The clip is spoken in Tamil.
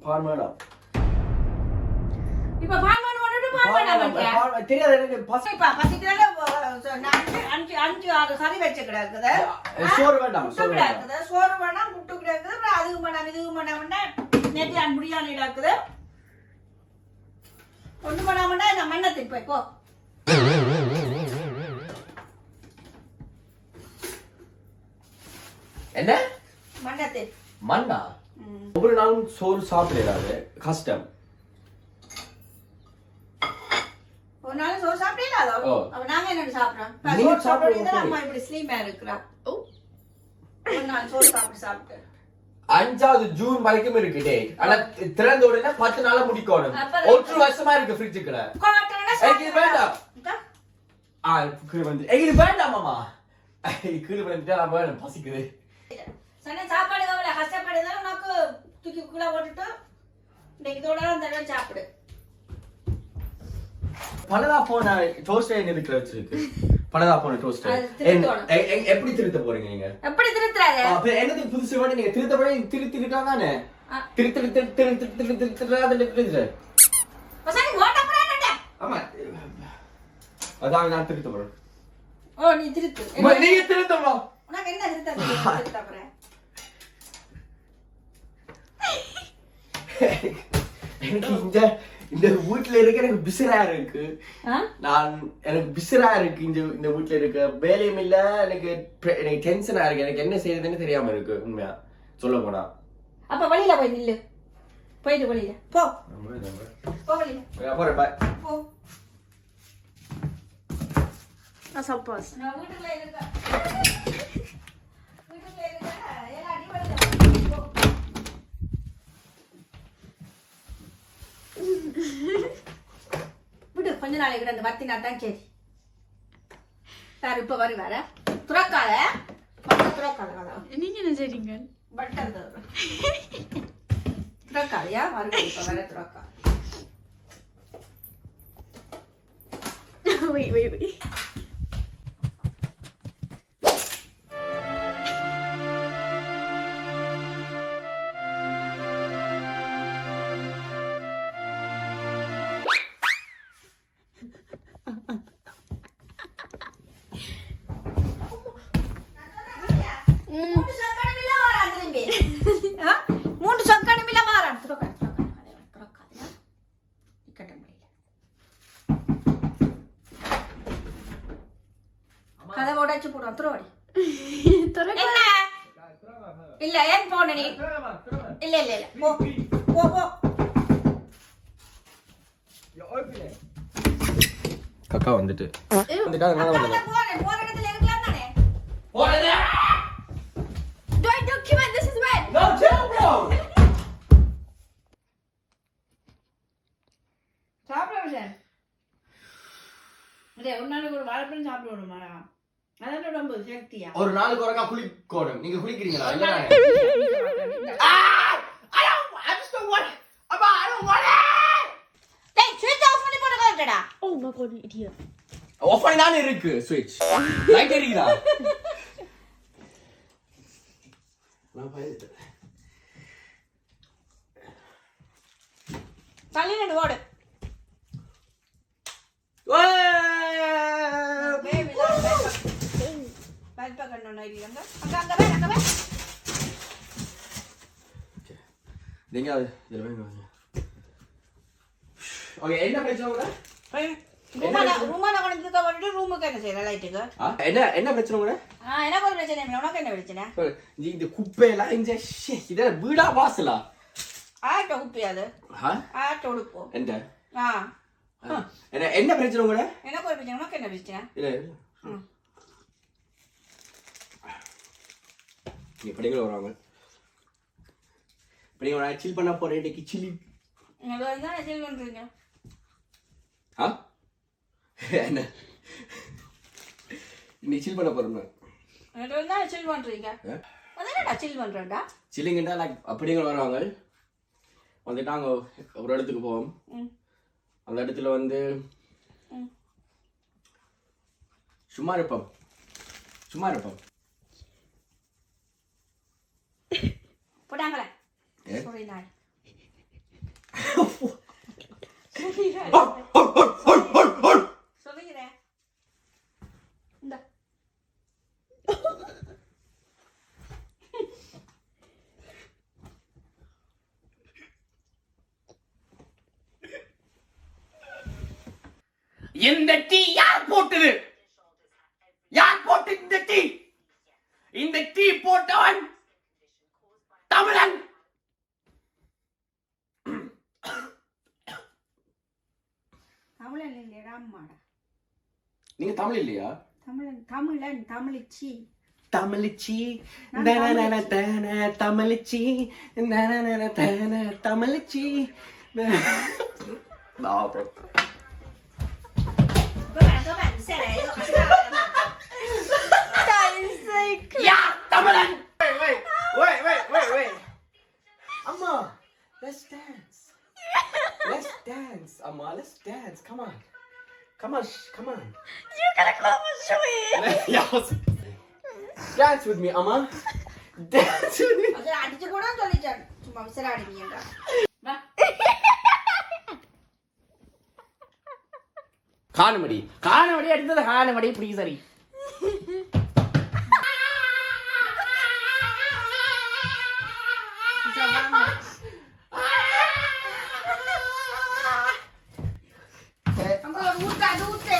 பால் வேண்டாம். இப்ப பால் வேணும்னு பால் வேண்டாம். தெரியாது எனக்கு பசிக்கிறத அஞ்சு ஆறு சரி வச்சு கிடக்குது. சோறு வேண்டாம். சோறு வேண்டாம், புட்டு கிடக்குது. அதுவும் வேண்டாம், இதுவும் வேண்டாம். நேற்று அன் பிரியாணி கிடக்குது. ஒண்ணு பண்ணாமண்டா நான் மண்ணத்துக்கு போய் போ. என்ன மண்ணத்து மண்ணா? ஒவ்வொரு நாளும் சோறு சாப்பிடாது கஷ்டம். ஒரு நாள் சோறு சாப்பிடல. அப்ப நாங்க என்ன சாப்பிடுறோம்? அம்மா இப்படி ஸ்லீமா இருக்கிறா. ஒரு நாள் சோறு சாப்பிட்டு 5வது ஜூன் வரைக்கும் இருக்கு டேட். ஆனா திறந்த உடனே 10 நாளா முடிக்கணும். ஒரு வருஷமா இருக்கு ஃப்ரிட்ஜுக்குள்ள. இது வேண்டாம். இது வேண்டாம் மாமா. கீழே வந்துட்டா நான் வேணும், பசிக்குது. சொன்ன சாப்பாடு கவலை கஷ்டப்படு தான் உனக்கு தூக்கி குள்ள போட்டுட்டு இன்னைக்கு இதோட அந்த சாப்பிடு. பலதா போன டோஸ்டர் எதுக்குல வச்சிருக்கு? பலதா போன டோஸ்டர் எப்படி திருத்த போறீங்க நீங்க? எப்படி திருத்துறாரு? அப்ப என்னது புதுசு வேணும் நீங்க திருத்த போறீங்க. திருத்திட்டா தானே திருத்து. பசங்க ஓட்ட போறானே. ஆமா அதான் நான் திருத்த போறேன். ஓ நீ திருத்து. நீங்க திருத்தமா? உனக்கு என்ன திருத்த போற? எனக்கு இந்த வீட்டுல இருக்க எனக்கு பிசிரா இருக்கு. எனக்கு பிசிரா இருக்கு. இந்த வீட்டுல இருக்க வேலையும் இல்ல. எனக்கு டென்ஷனா இருக்கு. எனக்கு என்ன செய்யறதுன்னு தெரியாம இருக்கு. உண்மையா சொல்ல போனா. அப்ப வழியில போய் நில்லு. போயிட்டு வழியில போ. வழியில போறேன். பாய். போ. நான் சப்பாஸ் நான் வீட்டுல இருக்க. எல்லா அடி வழியில விடு. கொஞ்ச நாளைக்கு அந்த வத்தினா தான் சரி. சார் இப்ப வருவார துறக்கால நீங்க என்ன செய்றீங்க? பட்டன் துறக்காலையா வருவா. இப்ப வர துறக்கா. wait. மூன்று சொக்கணும் இல்ல வாரான். கதை உடைச்சு போடுவான். துறவடி இல்ல ஏன் போன நீ? இல்ல போ போ போ. கக்கா வந்துட்டு போன இடத்துல இருக்கலாம் தானே. Do I document this as well? No, chill, bro. சாப்பிட விஷயம் ஒரு நாளைக்கு ஒரு வாழைப்பழம் சாப்பிட விடுமா? அதான் ரொம்ப சக்தியா. ஒரு நாளுக்கு ஒருக்கா குளிக்கணும். நீங்க குளிக்கிறீங்களா? இல்ல Oh my god, you idiot. Off பண்ணி தானே இருக்கு ஸ்விட்ச். லைட் எரியுதா? நான் பயந்து தள்ளினடு ஓடு. பல்ப கண்ணோட ஐடியாங்க. அங்க வே. நீங்க இதுல வாங்க. ஓகே, என்ன பிரச்சனை உங்க? ரூமான கொண்டு வந்து ரூமுக்கு என்ன செய்யற லைட்டுக்கு? என்ன பிரச்சனை உங்க? எனக்கு ஒரு பிரச்சனை இல்லை. உனக்கு என்ன பிரச்சனை? இந்த குப்பையெல்லாம் இத வீடா வாசலா? ஆட்ட குப்பையாது. ஆட்ட உடுப்போ. என்ன பிரச்சனை உங்க? எனக்கு ஒரு பிரச்சனை. உனக்கு என்ன பிரச்சனை? இல்ல நீ படிக்கல வராங்க. படிக்க சில் பண்ண போறேன் இன்னைக்கு. சில்லி சில் பண்றீங்க? என்ன நீ சில் பண்ண போறேன்? சில் பண்றீங்க? அதனடா சில் பண்றடா. சில்லிங்கடா லைக் அப்படிங்க வருவாங்க. வந்துட்டாங்க ஒரு இடத்துக்கு போவோம். அந்த இடத்துல வந்து சும்மா இருப்போம். போடாங்களே. sorry நாய். சொல்லுகிறேன் இந்த இந்த டீ யார் போட்டது? யார் போட்டு இந்த டீ? இந்த டீ போட்டவன் தமிழன். தமிழன் இல்லையா அம்மாடா நீங்க தமிழ் இல்லையா? தமிழன் தமிழிச்சி தமிழிச்சி தன தமிழிச்சி தன தமிழிச்சி. யார் தமிழன்? Wait. Amma, let's dance. Let's dance, Amma. Let's dance. Come on. You gotta close my shoe. Dance with me, Amma. Dance with me. அது அடிச்சு கூட சொல்லிட்டான் சும்மா விசிறாடிங்கடா காணுமடி அடுத்தது காணுமடி ப்ளீஸ் சரி. அங்க ஊத்து